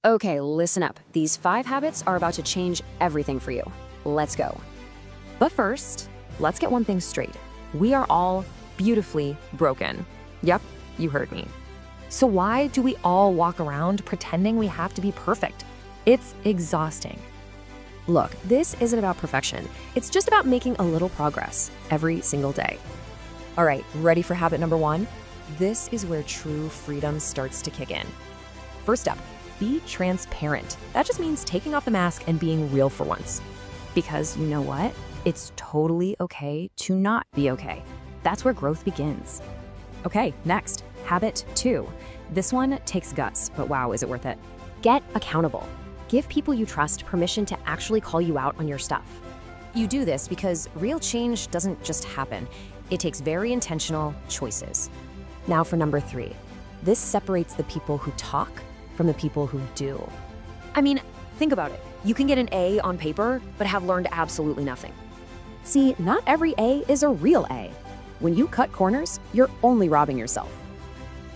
Okay, listen up. These 5 habits are about to change everything for you. Let's go. But first, let's get one thing straight. We are all beautifully broken. Yep, you heard me. So why do we all walk around pretending we have to be perfect? It's exhausting. Look, this isn't about perfection. It's just about making a little progress every single day. All right, ready for habit number 1? This is where true freedom starts to kick in. First up, be transparent. That just means taking off the mask and being real for once. Because you know what? It's totally okay to not be okay. That's where growth begins. Okay, next, habit 2. This one takes guts, but wow, is it worth it? Get accountable. Give people you trust permission to actually call you out on your stuff. You do this because real change doesn't just happen. It takes very intentional choices. Now for number 3. This separates the people who talk from the people who do. I mean, think about it. You can get an A on paper, but have learned absolutely nothing. See, not every A is a real A. When you cut corners, you're only robbing yourself.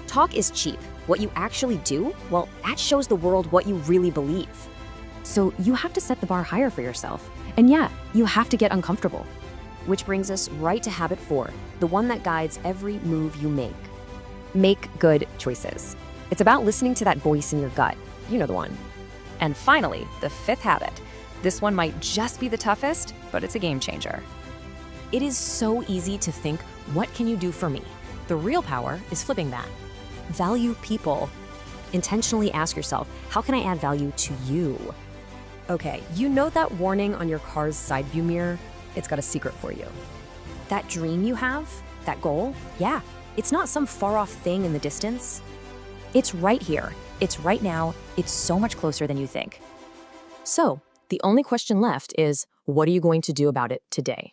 Talk is cheap. What you actually do, well, that shows the world what you really believe. So you have to set the bar higher for yourself. And yeah, you have to get uncomfortable. Which brings us right to habit 4, the one that guides every move you make. Make good choices. It's about listening to that voice in your gut. You know the one. And finally, the 5th habit. This one might just be the toughest, but it's a game changer. It is so easy to think, what can you do for me? The real power is flipping that. Value people. Intentionally ask yourself, how can I add value to you? Okay, you know that warning on your car's side view mirror? It's got a secret for you. That dream you have, that goal, yeah, it's not some far-off thing in the distance. It's right here. It's right now. It's so much closer than you think. So, the only question left is, what are you going to do about it today?